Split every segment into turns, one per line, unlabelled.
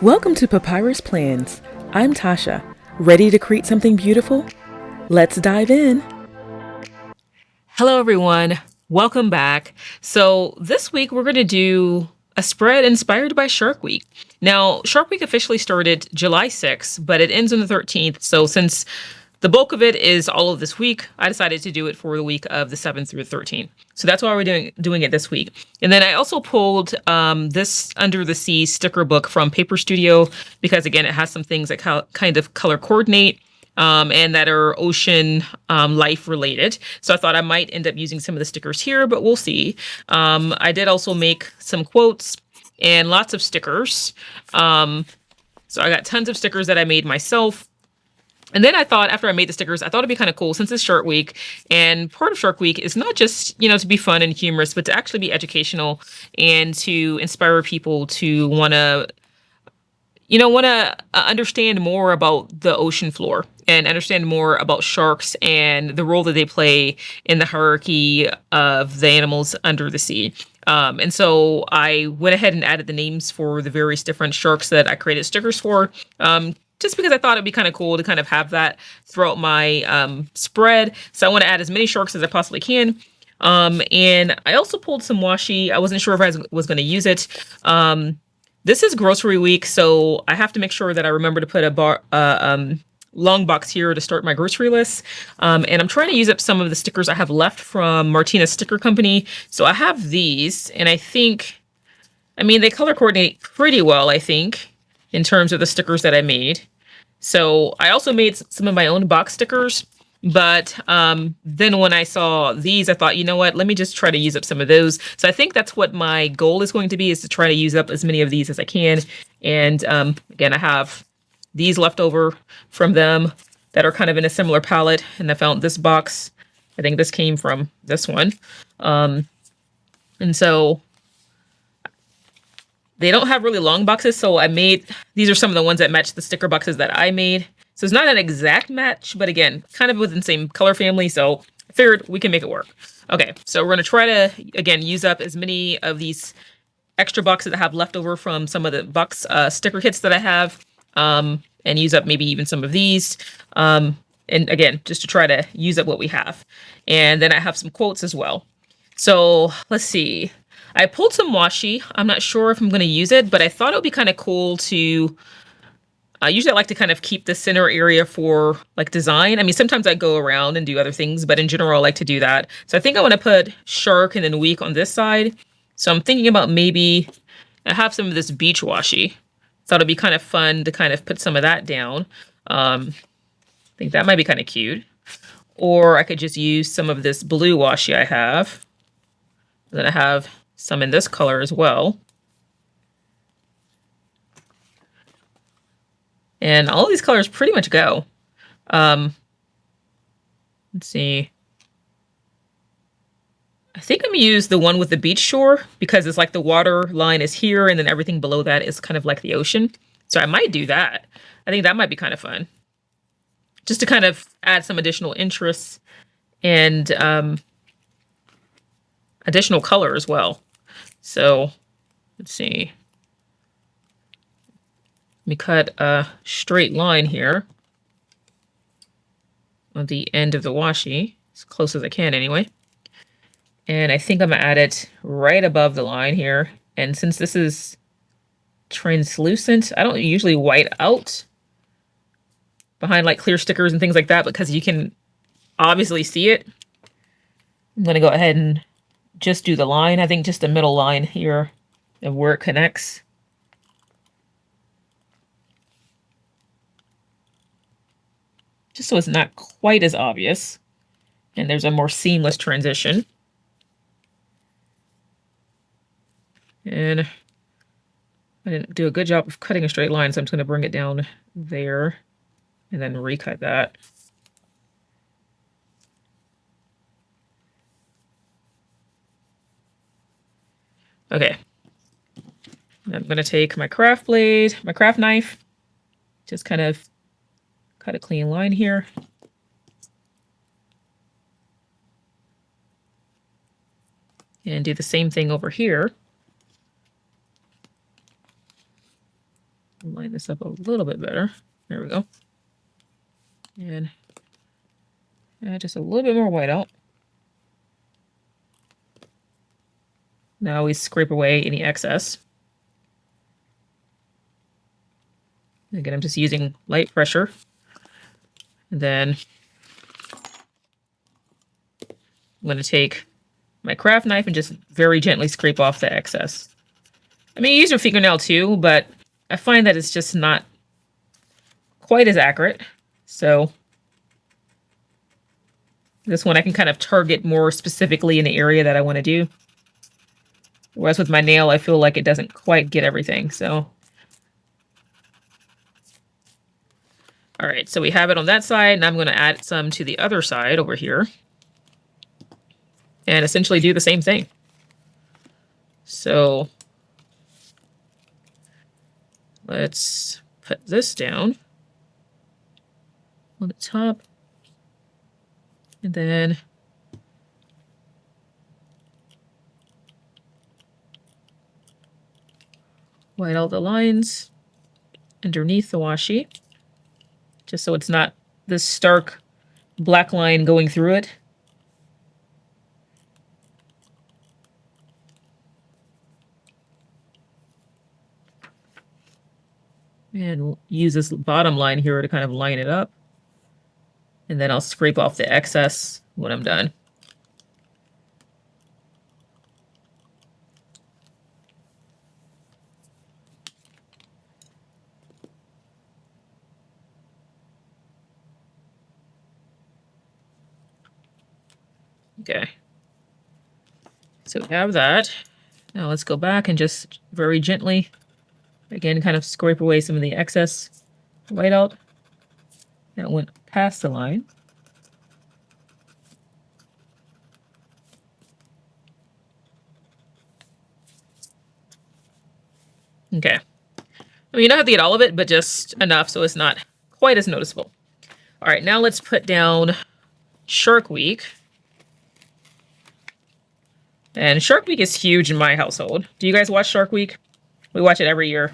Welcome to Papyrus Plans. I'm Tasha. Ready to create something beautiful? Let's dive in.
Hello, everyone. Welcome back. So this week we're going to do a spread inspired by Shark Week. Now, Shark Week officially started July 6th, but it ends on the 13th. So since the bulk of it is all of this week, I decided to do it for the week of the 7th through the 13th. So that's why we're doing it this week. And then I also pulled this Under the Sea sticker book from Paper Studio because, again, it has some things that kind of color coordinate and that are ocean life related. So I thought I might end up using some of the stickers here, but we'll see. I did also make some quotes and lots of stickers. So I got tons of stickers that I made myself. And then I thought, after I made the stickers, I thought it'd be kind of cool since it's Shark Week. And part of Shark Week is not just, to be fun and humorous, but to actually be educational and to inspire people to want to understand more about the ocean floor and understand more about sharks and the role that they play in the hierarchy of the animals under the sea. And so I went ahead and added the names for the various different sharks that I created stickers for. Just because I thought it'd be kind of cool to kind of have that throughout my spread. So I want to add as many sharks as I possibly can. And I also pulled some washi. I wasn't sure if I was going to use it. This is grocery week, so I have to make sure that I remember to put a long box here to start my grocery list. And I'm trying to use up some of the stickers I have left from Martina's Sticker Company. So I have these, and they color coordinate pretty well, I think, in terms of the stickers that I made. So I also made some of my own box stickers, but then when I saw these, I thought, you know what, let me just try to use up some of those. So I think that's what my goal is going to be, is to try to use up as many of these as I can. And again, I have these left over from them that are kind of in a similar palette. And I found this box. I think this came from this one. And so they don't have really long boxes, so these are some of the ones that match the sticker boxes that I made. So it's not an exact match, but again, kind of within the same color family, so I figured we can make it work. Okay, so we're going to try to, again, use up as many of these extra boxes that I have left over from some of the box sticker kits that I have, and use up maybe even some of these. And again, just to try to use up what we have. And then I have some quotes as well. So let's see. I pulled some washi. I'm not sure if I'm going to use it, but I thought it would be kind of cool to... usually I like to kind of keep the center area for like design. Sometimes I go around and do other things, but in general, I like to do that. So I think I want to put shark and then week on this side. So I'm thinking about maybe I have some of this beach washi. Thought it'd be kind of fun to kind of put some of that down. I think that might be kind of cute. Or I could just use some of this blue washi I have. And then I have some in this color as well. And all of these colors pretty much go. Let's see. I think I'm going to use the one with the beach shore because it's like the water line is here and then everything below that is kind of like the ocean. So I might do that. I think that might be kind of fun. Just to kind of add some additional interest and additional color as well. So let's see. Let me cut a straight line here on the end of the washi, as close as I can anyway. And I think I'm gonna add it right above the line here. And since this is translucent, I don't usually white out behind like clear stickers and things like that because you can obviously see it. I'm gonna go ahead and just do the line. I think just the middle line here of where it connects. Just so it's not quite as obvious. And there's a more seamless transition. And I didn't do a good job of cutting a straight line, so I'm just going to bring it down there and then recut that. Okay. I'm going to take my craft blade, my craft knife, just kind of cut a clean line here. And do the same thing over here. line this up a little bit better. There we go. And add just a little bit more white out. Now we scrape away any excess. Again, I'm just using light pressure. And then I'm going to take my craft knife and just very gently scrape off the excess. I mean, you use your fingernail too, but I find that it's just not quite as accurate. So this one I can kind of target more specifically in the area that I want to do. Whereas with my nail, I feel like it doesn't quite get everything. So, all right, so we have it on that side, and I'm going to add some to the other side over here. And essentially do the same thing. So let's put this down on the top. And then white out the lines underneath the washi, just so it's not this stark black line going through it. And use this bottom line here to kind of line it up. And then I'll scrape off the excess when I'm done. Okay. So we have that. Now let's go back and just very gently, again, kind of scrape away some of the excess white out that went past the line. Okay. I mean, you don't have to get all of it, but just enough so it's not quite as noticeable. All right, now let's put down Shark Week. And Shark Week is huge in my household. Do you guys watch Shark Week? We watch it every year.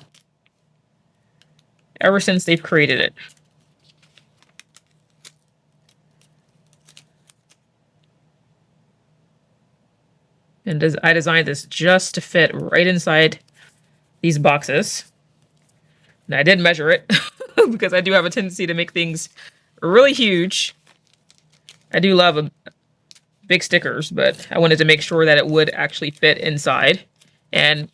Ever since they've created it. And I designed this just to fit right inside these boxes. And I did measure it because I do have a tendency to make things really huge. I do love big stickers, but I wanted to make sure that it would actually fit inside. And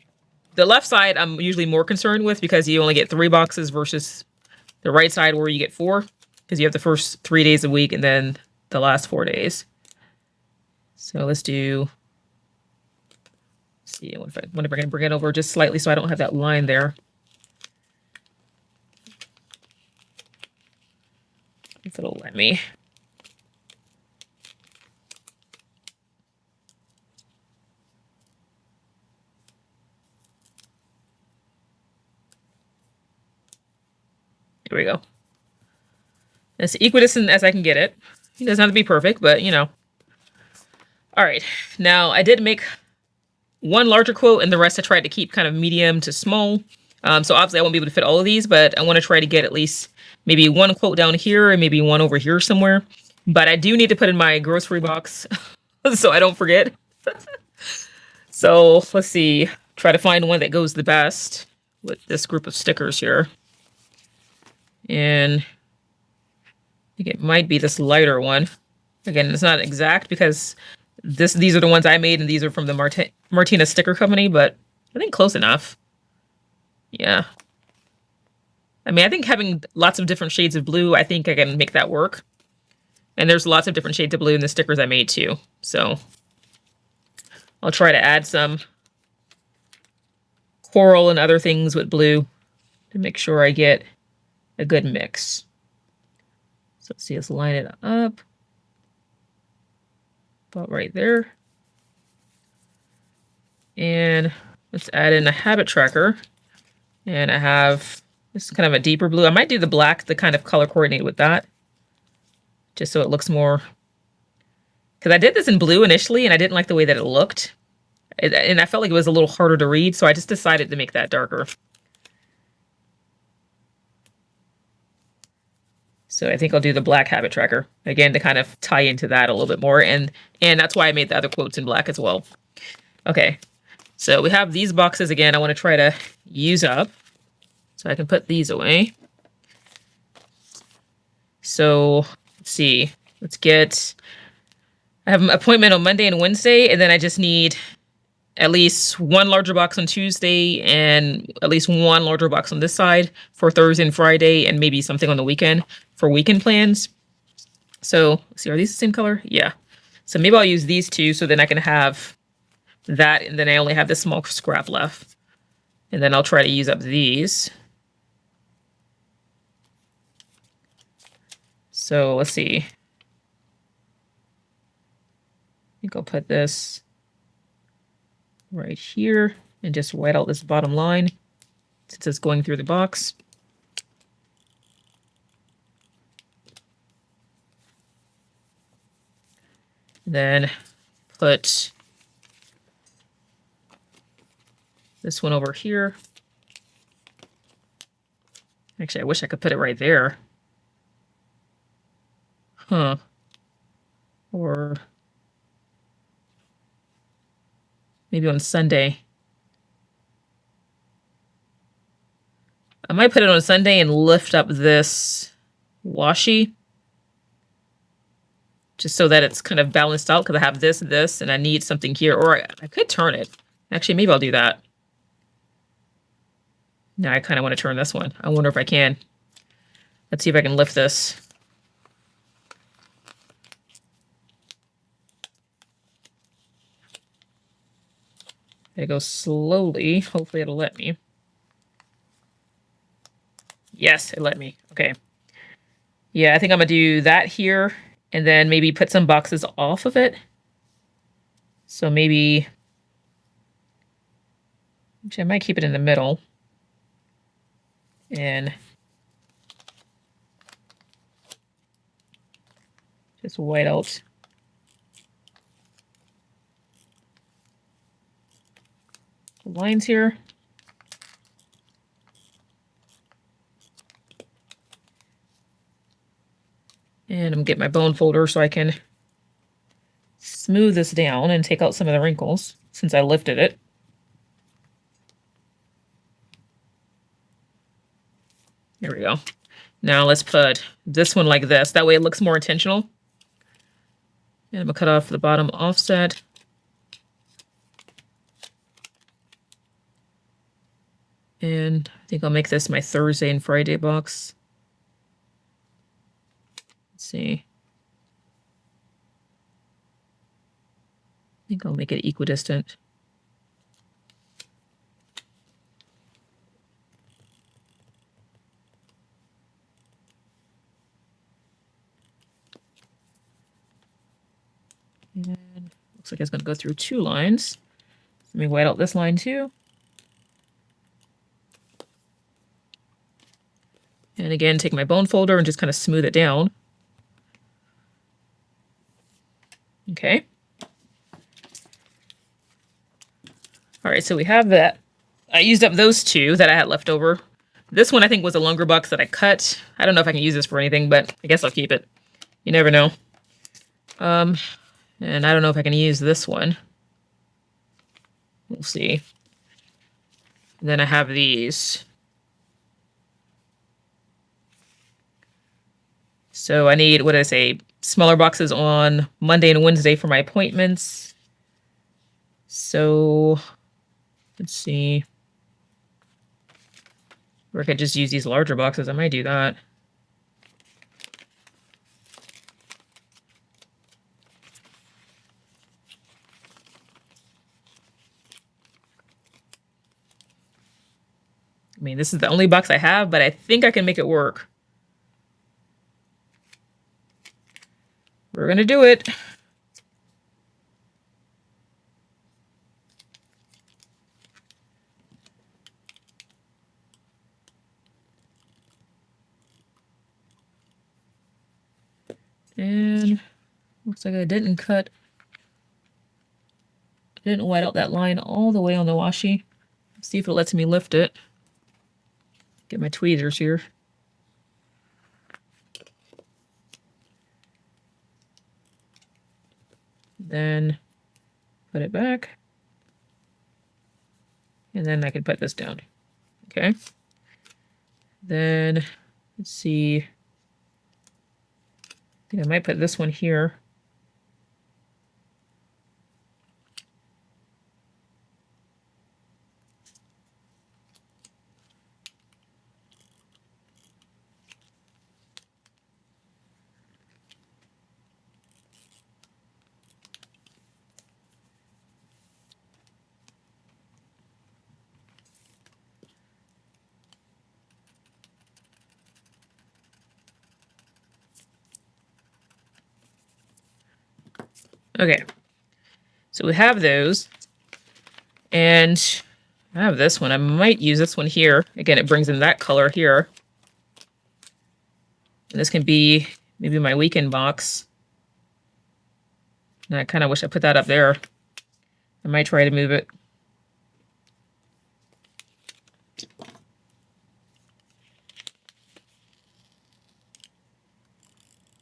the left side I'm usually more concerned with because you only get 3 boxes versus the right side where you get 4, because you have the first 3 days a week and then the last 4 days. So let's do, let's see, I wonder if I can bring it over just slightly so I don't have that line there. If it'll let me. Here we go. As equidistant as I can get it. It doesn't have to be perfect, but you know. All right. Now, I did make one larger quote and the rest I tried to keep kind of medium to small. So obviously I won't be able to fit all of these, but I want to try to get at least maybe one quote down here and maybe one over here somewhere. But I do need to put in my grocery box so I don't forget. So let's see. Try to find one that goes the best with this group of stickers here. And I think it might be this lighter one. Again, it's not exact because these are the ones I made and these are from the Martina Sticker Company, but I think close enough. Yeah. I mean, I think having lots of different shades of blue, I think I can make that work. And there's lots of different shades of blue in the stickers I made too. So I'll try to add some coral and other things with blue to make sure I get a good mix. So let's see, let's line it up. About right there. And let's add in a habit tracker. And I have this kind of a deeper blue. I might do the black, the kind of color coordinate with that. Just so it looks more. Because I did this in blue initially and I didn't like the way that it looked. And I felt like it was a little harder to read. So I just decided to make that darker. So I think I'll do the black habit tracker again to kind of tie into that a little bit more. And that's why I made the other quotes in black as well. Okay, so we have these boxes again. I want to try to use up so I can put these away. So let's see, I have an appointment on Monday and Wednesday, and then I just need at least one larger box on Tuesday and at least one larger box on this side for Thursday and Friday, and maybe something on the weekend for weekend plans. So let's see, are these the same color? Yeah. So maybe I'll use these two so then I can have that, and then I only have this small scrap left. And then I'll try to use up these. So let's see. I think I'll put this right here and just white out this bottom line since it's going through the box. Then put this one over here. Actually, I wish I could put it right there. Huh. Or maybe on Sunday. I might put it on Sunday and lift up this washi. Just so that it's kind of balanced out, because I have this, and I need something here. Or I could turn it. Actually, maybe I'll do that. Now I kind of want to turn this one. I wonder if I can. Let's see if I can lift this. I go slowly. Hopefully it'll let me. Yes, it let me. Okay. Yeah, I think I'm going to do that here. And then maybe put some boxes off of it. So maybe... Actually, I might keep it in the middle. And... just white out the lines here. And I'm gonna get my bone folder so I can smooth this down and take out some of the wrinkles since I lifted it. There we go. Now let's put this one like this. That way it looks more intentional. And I'm gonna cut off the bottom offset. And I think I'll make this my Thursday and Friday box. Let's see. I think I'll make it equidistant. And looks like it's going to go through two lines. Let me white out this line too. And again, take my bone folder and just kind of smooth it down. Okay. All right, so we have that. I used up those two that I had left over. This one I think was a longer box that I cut. I don't know if I can use this for anything, but I guess I'll keep it. You never know. And I don't know if I can use this one. We'll see. And then I have these. So I need, what did I say, smaller boxes on Monday and Wednesday for my appointments. So let's see. Or I could just use these larger boxes. I might do that. I mean, this is the only box I have, but I think I can make it work. We're gonna do it. And looks like I didn't white out that line all the way on the washi. Let's see if it lets me lift it. Get my tweezers here. then put it back. And then I can put this down. Okay. Then let's see. I think I might put this one here. Okay, so we have those, and I have this one. I might use this one here. Again, it brings in that color here. And this can be maybe my weekend box. And I kind of wish I put that up there. I might try to move it.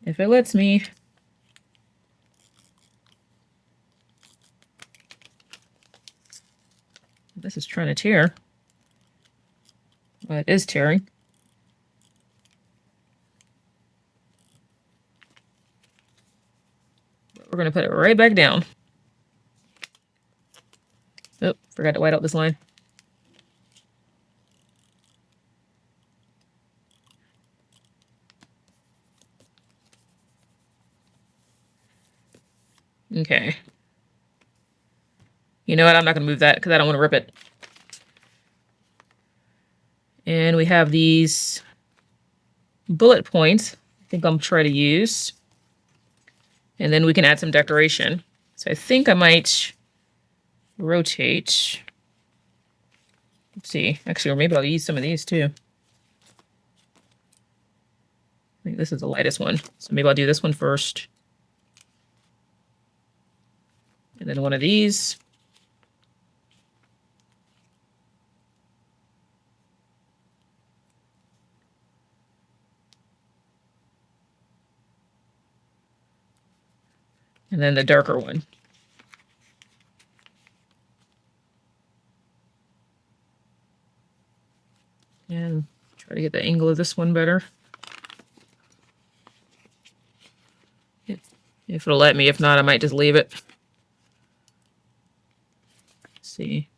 If it lets me. This is trying to tear. Well, it is tearing. But we're going to put it right back down. Oh, forgot to white out this line. Okay. You know what? I'm not going to move that because I don't want to rip it. And we have these bullet points. I think I'll try to use. And then we can add some decoration. So I think I might rotate. Let's see. Actually, or maybe I'll use some of these too. I think this is the lightest one. So maybe I'll do this one first. And then one of these. And then the darker one. And try to get the angle of this one better. If it'll let me. If not, I might just leave it. Let's see.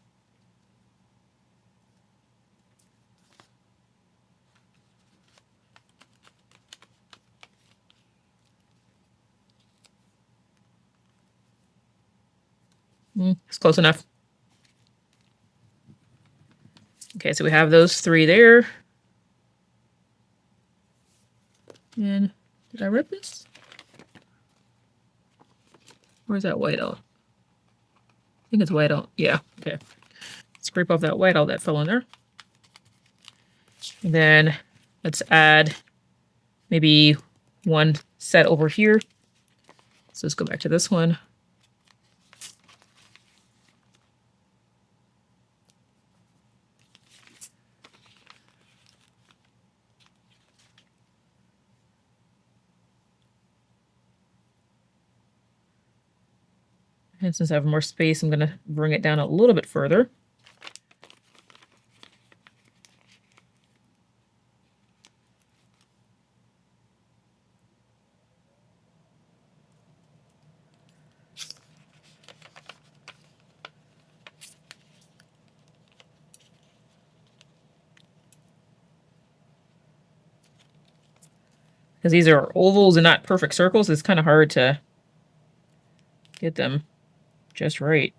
It's close enough. Okay, so we have those three there. And did I rip this? Where's that white out? I think it's white out. Yeah, okay. Scrape off that white out that fell in there. And then let's add maybe one set over here. So let's go back to this one. And since I have more space, I'm going to bring it down a little bit further. Because these are ovals and not perfect circles, it's kind of hard to get them just right.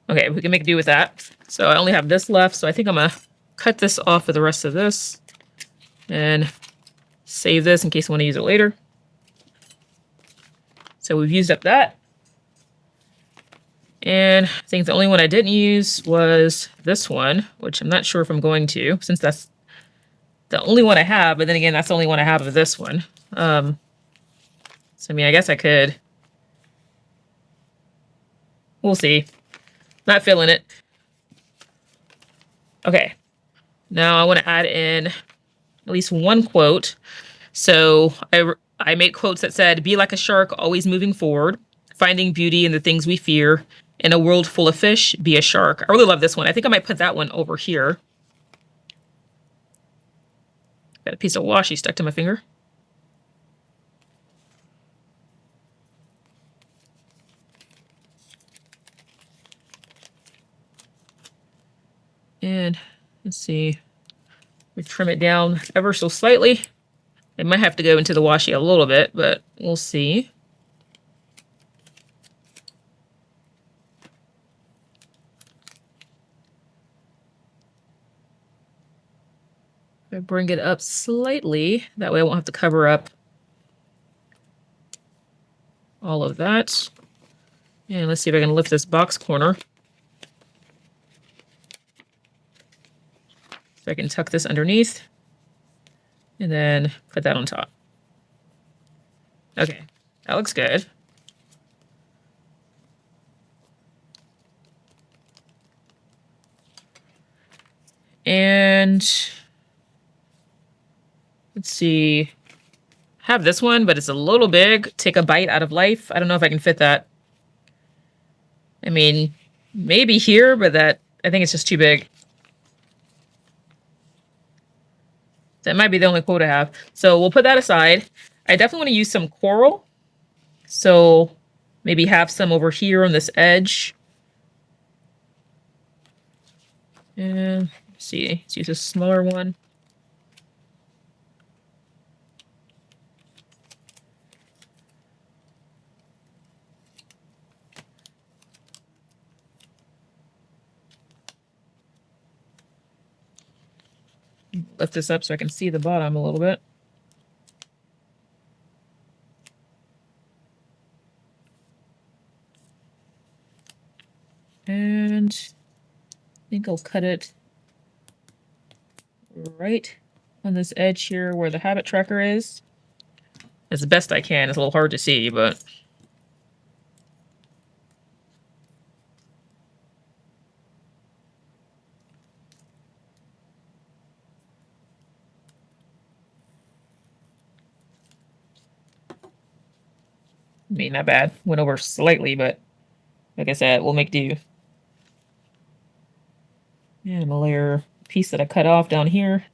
Okay, we can make do with that. So I only have this left, so I think I'm gonna cut this off of the rest of this and save this in case I want to use it later. So we've used up that. And I think the only one I didn't use was this one, which I'm not sure if I'm going to, since that's the only one I have, but then again, that's the only one I have of this one. So, I mean, I guess I could. We'll see. Not feeling it. Okay. Now I want to add in at least one quote. So I made quotes that said, "Be like a shark, always moving forward, finding beauty in the things we fear. In a world full of fish, be a shark." I really love this one. I think I might put that one over here. Got a piece of washi stuck to my finger. And let's see, we trim it down ever so slightly. It might have to go into the washi a little bit, but we'll see. I bring it up slightly, that way I won't have to cover up all of that. And let's see if I can lift this box corner. So I can tuck this underneath and then put that on top. Okay, that looks good. And let's see, I have this one, but it's a little big. Take a bite out of life. I don't know if I can fit that. I mean, maybe here, but I think it's just too big. That might be the only quote I have. So we'll put that aside. I definitely want to use some coral. So maybe have some over here on this edge. And let's see, let's use a smaller one. Lift this up so I can see the bottom a little bit. And I think I'll cut it right on this edge here where the habit tracker is. As best I can. It's a little hard to see, but I mean, not bad. Went over slightly, but like I said, we'll make do. And I'm gonna layer a piece that I cut off down here.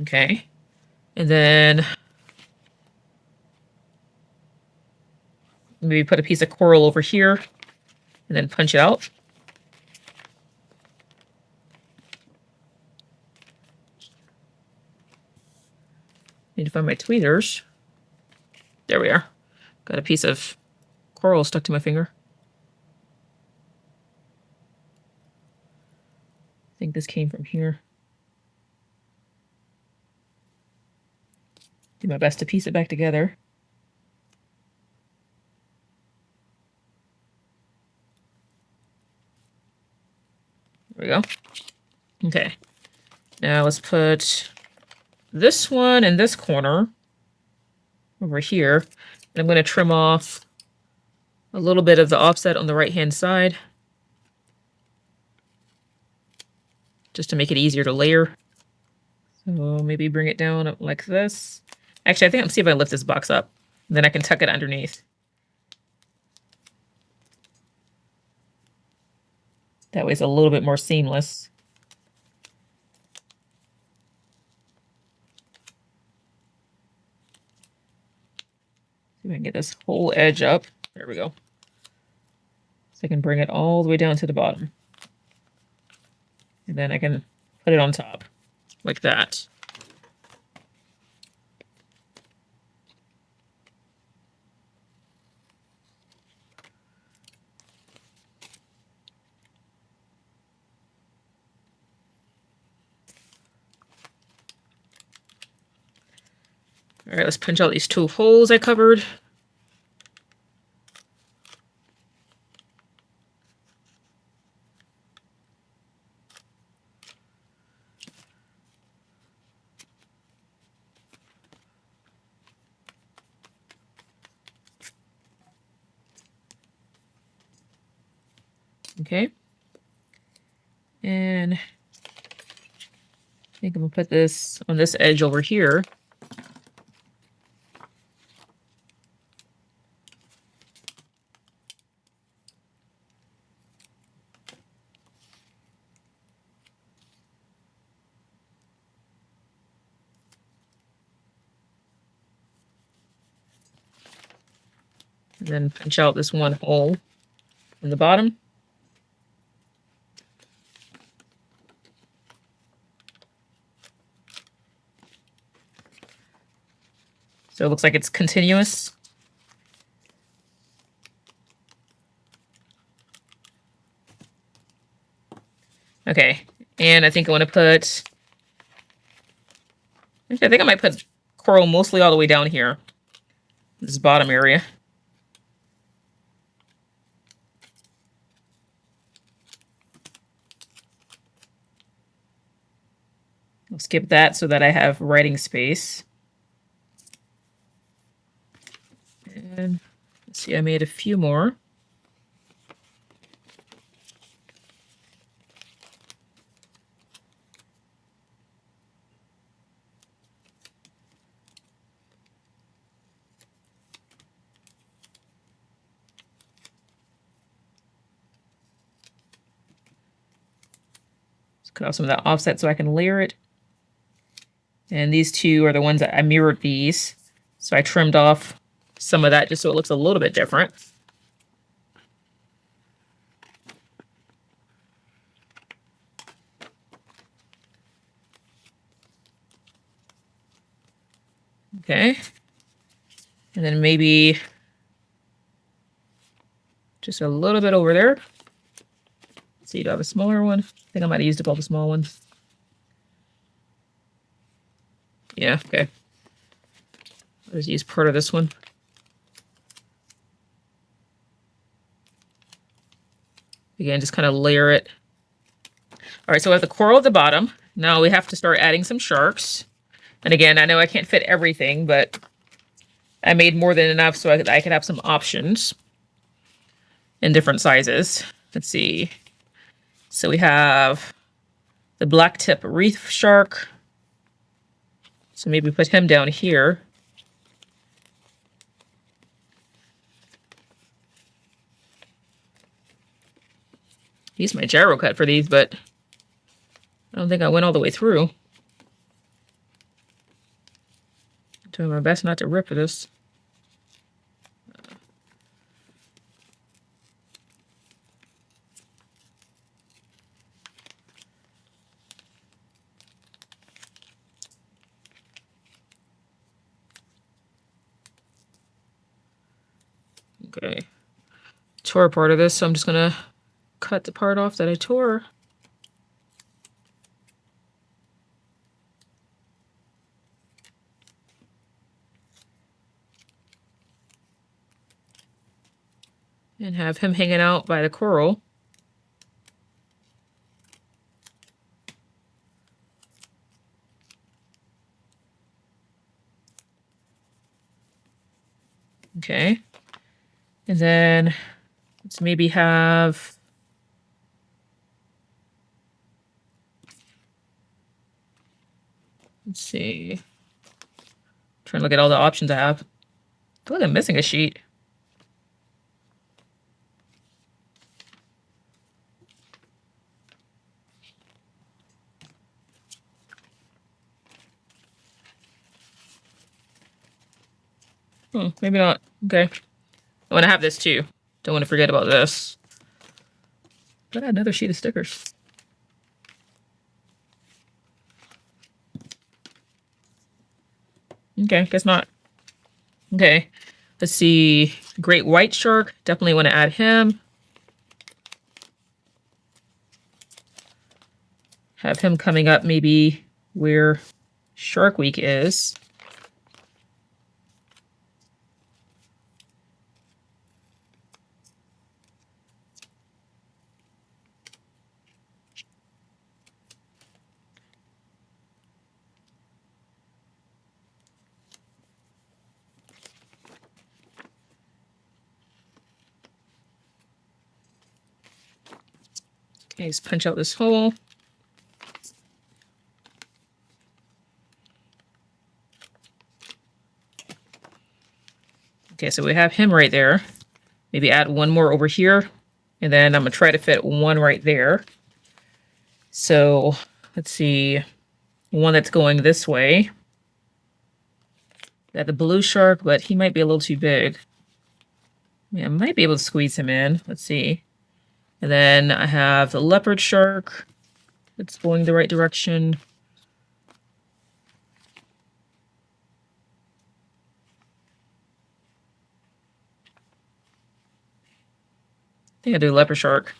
Okay. And then maybe put a piece of coral over here and then punch it out. Need to find my tweezers. There we are. Got a piece of coral stuck to my finger. I think this came from here. Do my best to piece it back together. There we go. Okay. Now let's put this one in this corner over here. And I'm going to trim off a little bit of the offset on the right-hand side, just to make it easier to layer. So maybe bring it down up like this. Actually, I think I'm see if I lift this box up. Then I can tuck it underneath. That way it's a little bit more seamless. See if I can get this whole edge up. There we go. So I can bring it all the way down to the bottom. And then I can put it on top like that. All right, let's punch out these two holes I covered. Okay, then I think I'm gonna put this on this edge over here. And then punch out this one hole in the bottom. So it looks like it's continuous. Okay, and I think I want to put, actually, I think I might put coral mostly all the way down here, this bottom area. I'll skip that so that I have writing space. And let's see, I made a few more. Let's cut off some of that offset so I can layer it. And these two are the ones that I mirrored these. So I trimmed off some of that just so it looks a little bit different. Okay. And then maybe just a little bit over there. Let's see, do I have a smaller one? I think I might have used up all the small ones. Yeah, okay. I'll just use part of this one. Again, just kind of layer it. All right, so we have the coral at the bottom. Now we have to start adding some sharks. And again, I know I can't fit everything, but I made more than enough so I could have some options in different sizes. Let's see. So we have the black tip reef shark. So maybe put him down here. Use my gyro cut for these, but I don't think I went all the way through. I'm doing my best not to rip this. Okay, tore part of this, so I'm just gonna cut the part off that I tore. And have him hanging out by the coral. Okay. And then let's maybe have, let's see, trying to look at all the options I have. I feel like I'm missing a sheet. Maybe not. Okay. I want to have this too. Don't want to forget about this. But I had another sheet of stickers. Okay, guess not. Okay. Let's see. Great white shark. Definitely want to add him. Have him coming up maybe where Shark Week is. Okay, just punch out this hole. Okay, so we have him right there. Maybe add one more over here. And then I'm going to try to fit one right there. So let's see. One that's going this way. Got the blue shark, but he might be a little too big. Yeah, I might be able to squeeze him in. Let's see. And then I have the leopard shark that's going the right direction. I think I'll do leopard shark.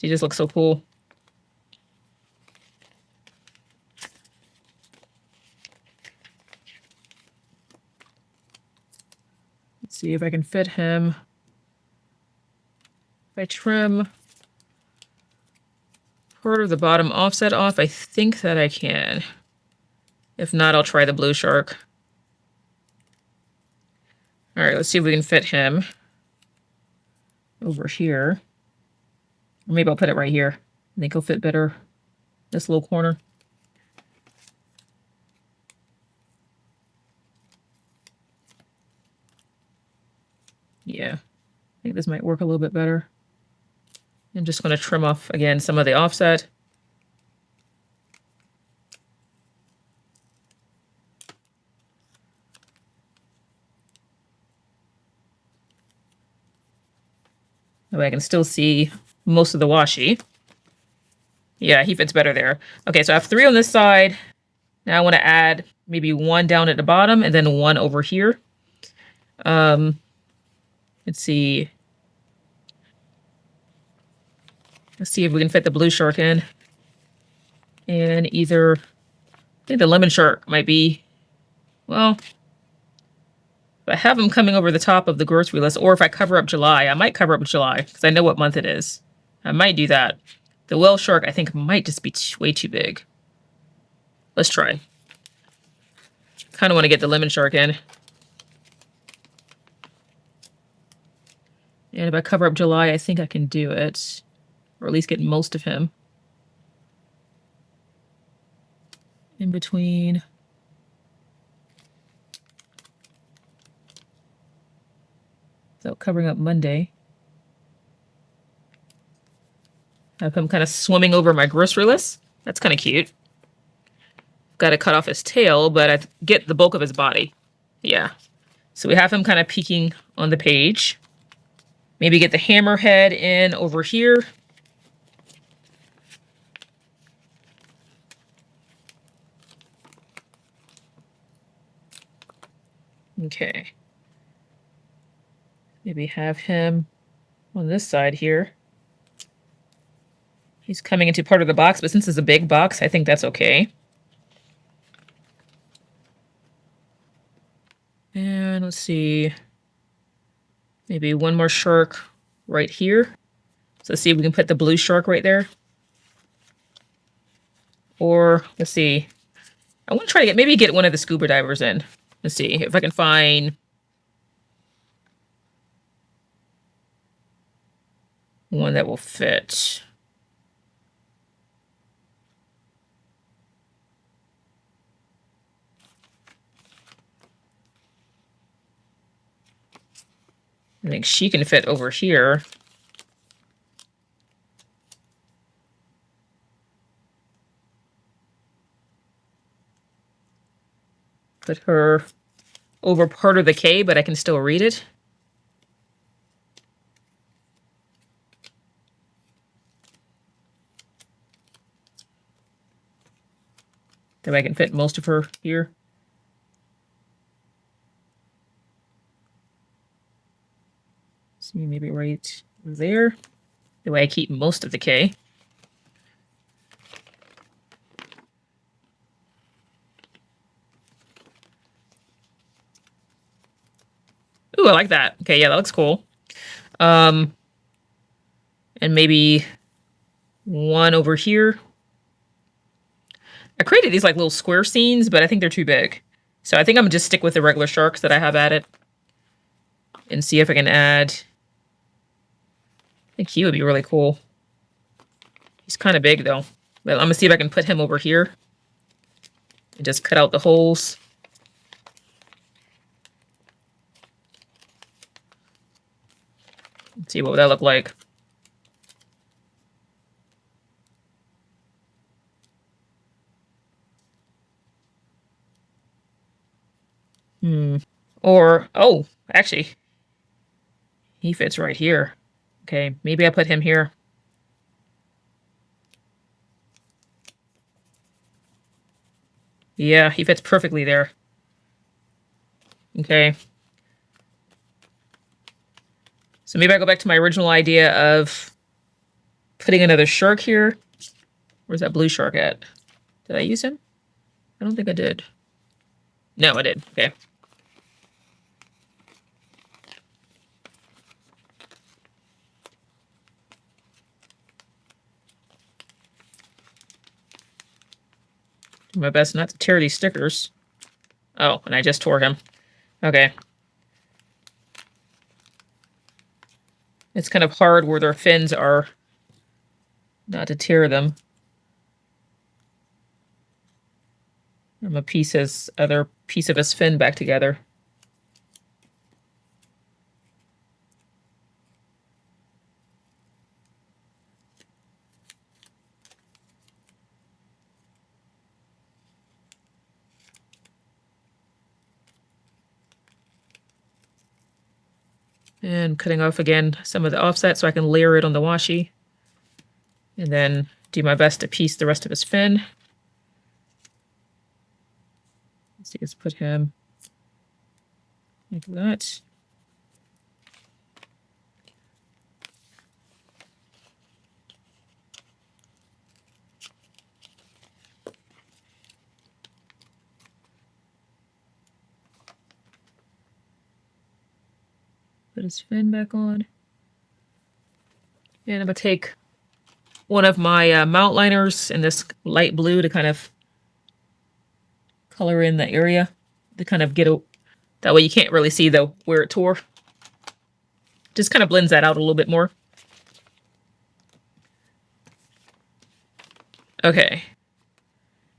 He just looks so cool. Let's see if I can fit him. If I trim part of the bottom offset off, I think that I can. If not, I'll try the blue shark. All right, let's see if we can fit him over here. Or maybe I'll put it right here. I think he'll fit better this little corner. Yeah, I think this might work a little bit better. I'm just going to trim off, again, some of the offset. That way I can still see most of the washi. Yeah, he fits better there. Okay, so I have 3 on this side. Now I want to add maybe 1 down at the bottom and then 1 over here. Let's see. Let's see if we can fit the blue shark in. And either, I think the lemon shark might be, well, if I have them coming over the top of the grocery list, or if I cover up July, I might cover up July because I know what month it is. I might do that. The whale shark, I think, might just be way too big. Let's try. Kind of want to get the lemon shark in. And if I cover up July, I think I can do it. Or at least get most of him. In between. So covering up Monday. Have him kind of swimming over my grocery list. That's kind of cute. Got to cut off his tail, but I get the bulk of his body. Yeah. So we have him kind of peeking on the page. Maybe get the hammerhead in over here. Okay. Maybe have him on this side here. He's coming into part of the box, but since it's a big box, I think that's okay. And let's see. Maybe 1 more shark right here. So let's see if we can put the blue shark right there. Or let's see. I want to try to maybe get one of the scuba divers in. Let's see if I can find one that will fit. I think she can fit over here. Put her over part of the K, but I can still read it. That way I can fit most of her here. See, maybe right there. The way I keep most of the K. Ooh, I like that. Okay, yeah, that looks cool. And maybe 1 over here. I created these like little square scenes, but I think they're too big. So I think I'm gonna just stick with the regular sharks that I have at it. And see if I can add. I think he would be really cool. He's kind of big though. But I'm gonna see if I can put him over here. And just cut out the holes. Let's see, what would that look like? Or, oh, actually, he fits right here. Okay, maybe I put him here. Yeah, he fits perfectly there. Okay. So maybe I go back to my original idea of putting another shark here. Where's that blue shark at? Did I use him? I don't think I did. No, I did. Okay. Do my best not to tear these stickers. Oh, and I just tore him. Okay. It's kind of hard where their fins are not to tear them. I'm a piece his other piece of his fin back together. And cutting off again some of the offset so I can layer it on the washi. And then do my best to piece the rest of his fin. Let's see, let's put him like that. Put his fin back on. And I'm going to take one of my mount liners in this light blue to kind of color in the area to kind of get a, that way you can't really see the where it tore. Just kind of blends that out a little bit more. Okay.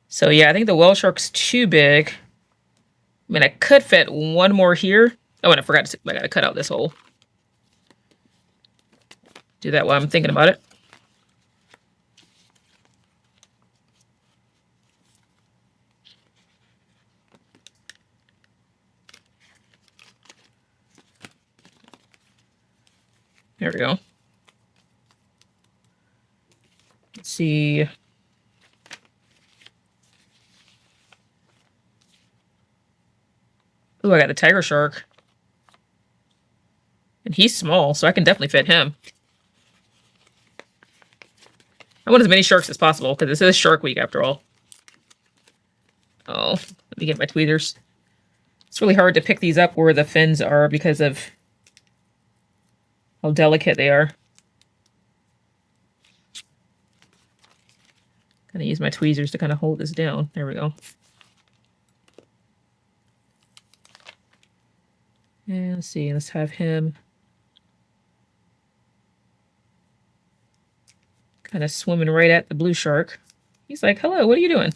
So yeah, I think the whale shark's too big. I mean, I could fit one more here. Oh, and I forgot to, I gotta cut out this hole. Do that while I'm thinking about it. There we go. Let's see. Oh, I got a tiger shark. And he's small, so I can definitely fit him. I want as many sharks as possible, because this is Shark Week after all. Oh, let me get my tweezers. It's really hard to pick these up where the fins are because of how delicate they are. Gonna use my tweezers to kind of hold this down. There we go. And let's see, let's have him kind of swimming right at the blue shark. He's like, hello, what are you doing?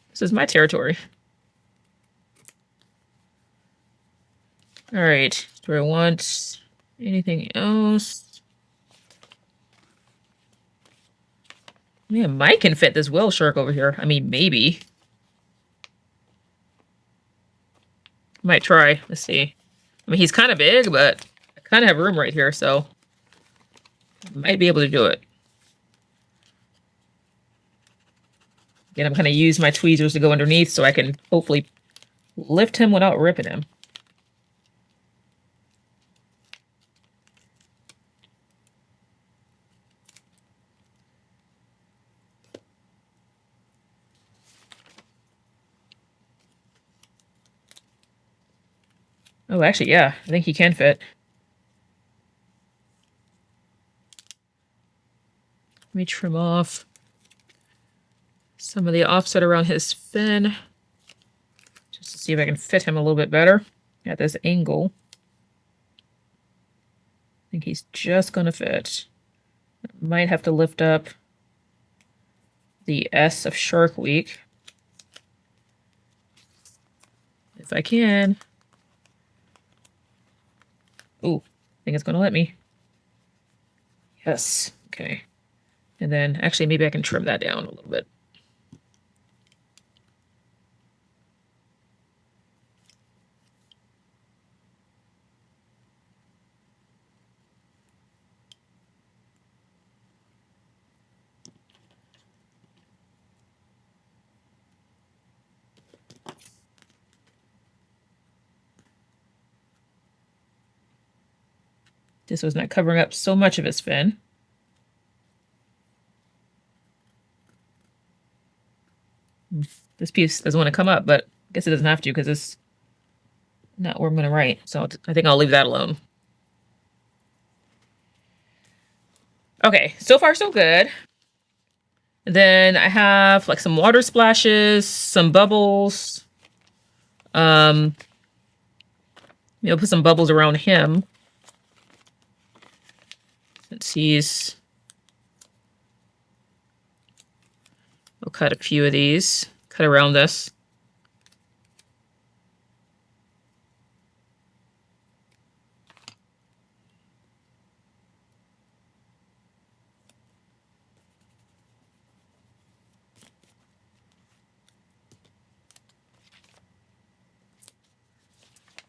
This is my territory. All right, do I want anything else? Man, Mike can fit this whale shark over here. I mean, maybe. Might try. Let's see. I mean, he's kind of big, but I kind of have room right here, so I might be able to do it. Again, I'm going to use my tweezers to go underneath so I can hopefully lift him without ripping him. Oh, actually, yeah. I think he can fit. Let me trim off some of the offset around his fin. Just to see if I can fit him a little bit better at this angle. I think he's just going to fit. Might have to lift up the S of Shark Week. If I can. Ooh, I think it's going to let me. Yes. Okay. And then actually maybe I can trim that down a little bit. This was not covering up so much of his fin. This piece doesn't want to come up, but I guess it doesn't have to because it's not where I'm going to write. So I think I'll leave that alone. Okay, so far so good. Then I have like some water splashes, some bubbles. Put some bubbles around him. Since we'll cut a few of these, cut around this.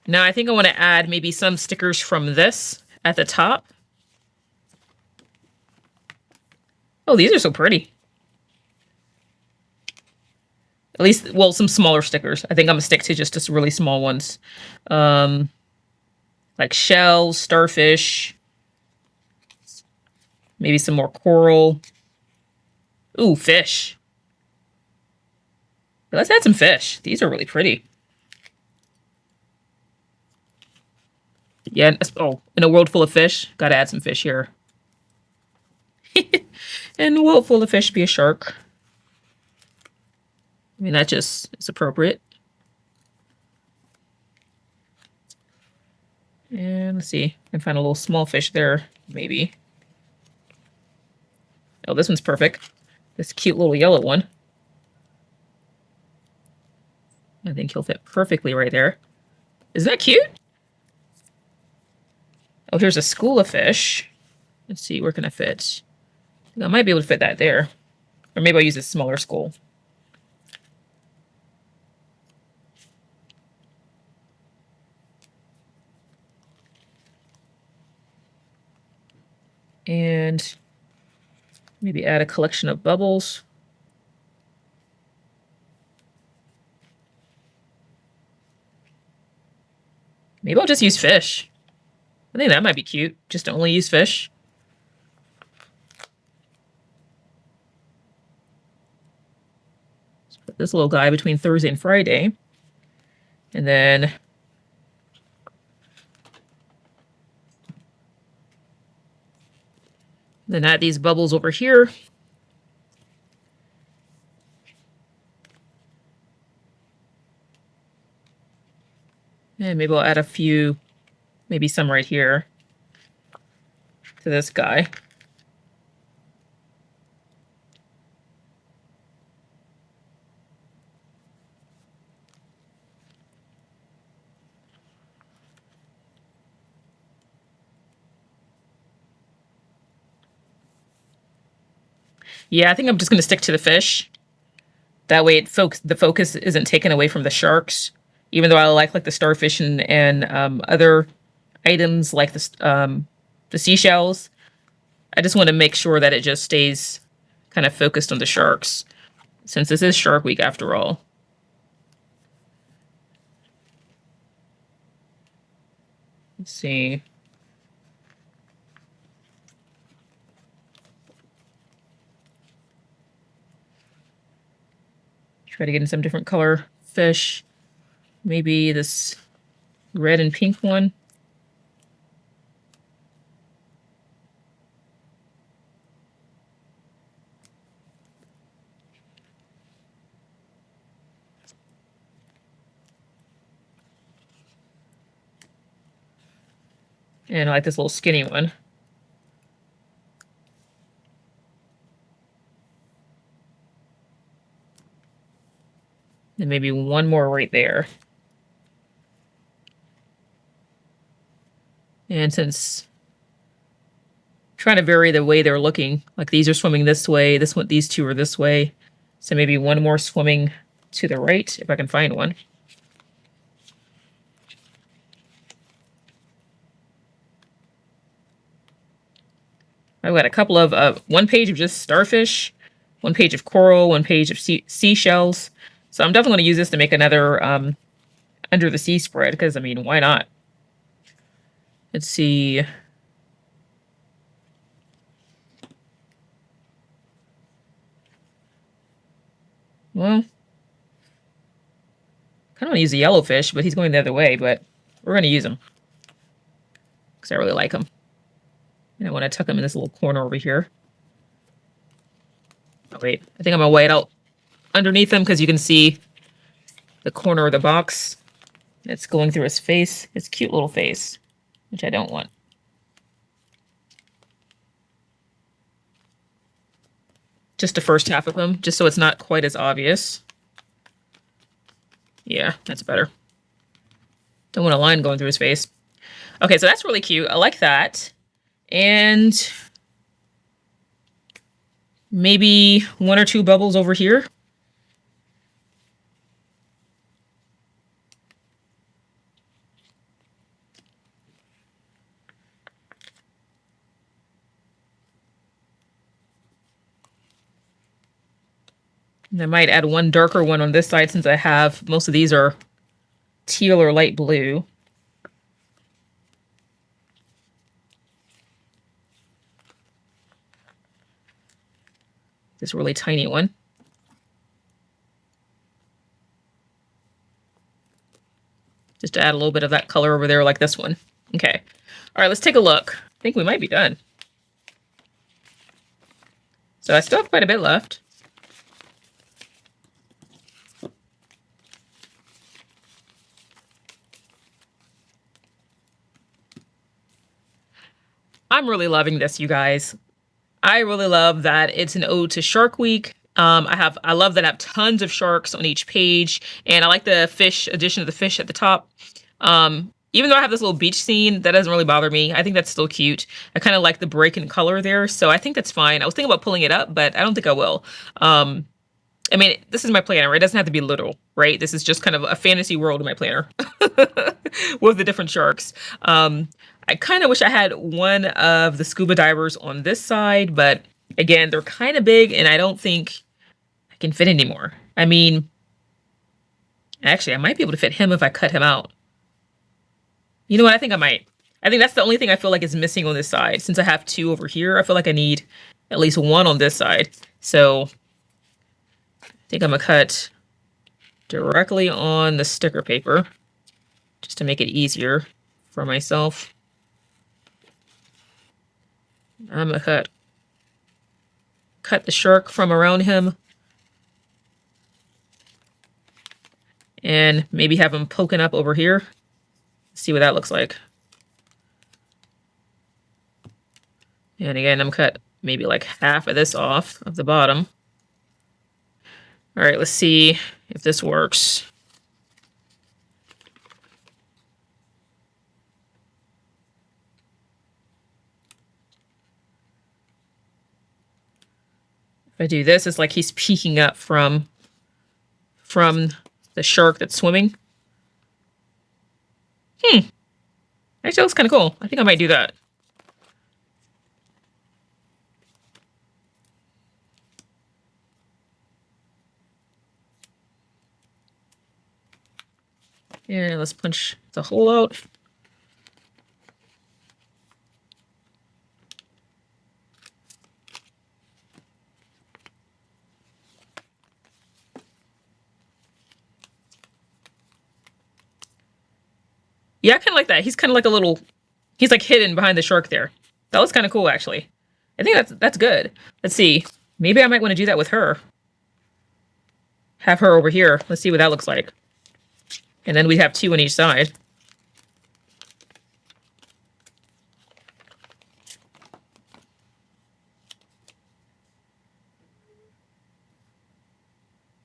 Now I think I want to add maybe some stickers from this at the top. Oh, these are so pretty. At least, well, some smaller stickers. I think I'm gonna stick to just really small ones. Like shells, starfish, maybe some more coral. Ooh, fish. Let's add some fish. These are really pretty. Yeah, oh, in a world full of fish, gotta add some fish here. In a world full of fish, be a shark. I mean, that just is appropriate. And let's see, I can find a little small fish there, maybe. Oh, this one's perfect. This cute little yellow one. I think he'll fit perfectly right there. Isn't that cute? Oh, here's a school of fish. Let's see, where can I fit? I might be able to fit that there. Or maybe I'll use a smaller school. And maybe add a collection of bubbles. Maybe I'll just use fish. I think that might be cute, just to only use fish. Let's put this little guy between Thursday and Friday. And then add these bubbles over here. And maybe I'll add a few, maybe some right here to this guy. Yeah, I think I'm just going to stick to the fish. That way the focus isn't taken away from the sharks. Even though I like the starfish and other items like the seashells, I just want to make sure that it just stays kind of focused on the sharks, since this is Shark Week after all. Let's see. Try to get in some different color fish. Maybe this red and pink one. And I like this little skinny one. And maybe one more right there. trying to vary the way they're looking. Like these are swimming this way, this one, these two are this way. So maybe one more swimming to the right, if I can find one. I've got a couple of, one page of just starfish, one page of coral, one page of seashells. So I'm definitely going to use this to make another under the sea spread, because, I mean, why not? Let's see. Well, I kind of want to use a yellowfish, but he's going the other way, but we're going to use him because I really like him. And I want to tuck him in this little corner over here. Oh, wait. I think I'm going to white out underneath him because you can see the corner of the box. It's going through his face, his cute little face, which I don't want. Just the first half of him, just so it's not quite as obvious. Yeah, that's better. Don't want a line going through his face. Okay, so that's really cute. I like that. And maybe one or two bubbles over here. And I might add one darker one on this side since I have, most of these are teal or light blue. This really tiny one. Just to add a little bit of that color over there like this one. Okay. All right, let's take a look. I think we might be done. So I still have quite a bit left. I'm really loving this, you guys. I really love that it's an ode to Shark Week. I love that I have tons of sharks on each page, and I like the fish addition of the fish at the top. Even though I have this little beach scene, that doesn't really bother me. I think that's still cute. I kind of like the break in color there, so I think that's fine. I was thinking about pulling it up, but I don't think I will. I mean, this is my planner. It doesn't have to be literal, right? This is just kind of a fantasy world in my planner with the different sharks. I kind of wish I had one of the scuba divers on this side, but again, they're kind of big and I don't think I can fit anymore. I mean, actually, I might be able to fit him if I cut him out. You know what? I think I might. I think that's the only thing I feel like is missing on this side. Since I have two over here, I feel like I need at least one on this side. So I think I'm going to cut directly on the sticker paper just to make it easier for myself. I'm going to cut the shark from around him and maybe have him poking up over here. See what that looks like. And again, I'm cut maybe like half of this off of the bottom. All right, let's see if this works. If I do this, it's like he's peeking up from the shark that's swimming. Actually, that looks kind of cool. I think I might do that. Yeah, let's punch the hole out. Yeah, I kind of like that. He's kind of like a little, he's like hidden behind the shark there. That looks kind of cool, actually. I think that's good. Let's see. Maybe I might want to do that with her. Have her over here. Let's see what that looks like. And then we have two on each side.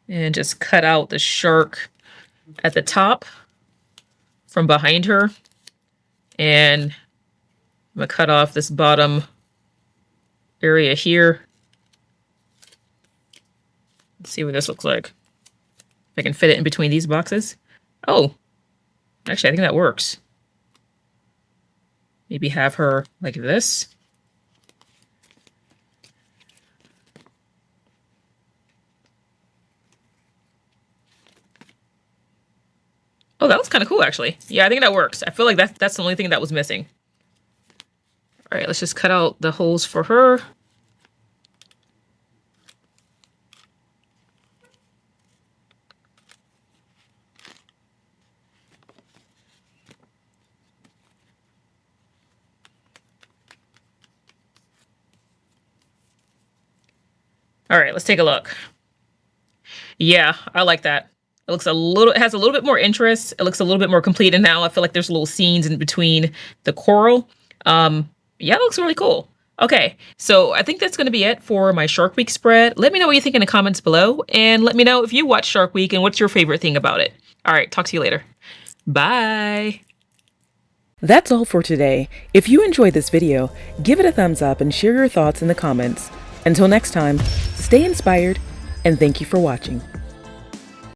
And just cut out the shark at the top from behind her. And I'm going to cut off this bottom area here. Let's see what this looks like. If I can fit it in between these boxes. Oh, actually, I think that works. Maybe have her like this. Oh, that was kind of cool, actually. Yeah, I think that works. I feel like that's the only thing that was missing. All right, let's just cut out the holes for her. All right, let's take a look. Yeah, I like that. It looks it has a little bit more interest. It looks a little bit more complete. And now I feel like there's little scenes in between the coral. Yeah, it looks really cool. Okay, so I think that's going to be it for my Shark Week spread. Let me know what you think in the comments below. And let me know if you watch Shark Week and what's your favorite thing about it. All right, talk to you later. Bye.
That's all for today. If you enjoyed this video, give it a thumbs up and share your thoughts in the comments. Until next time, stay inspired and thank you for watching.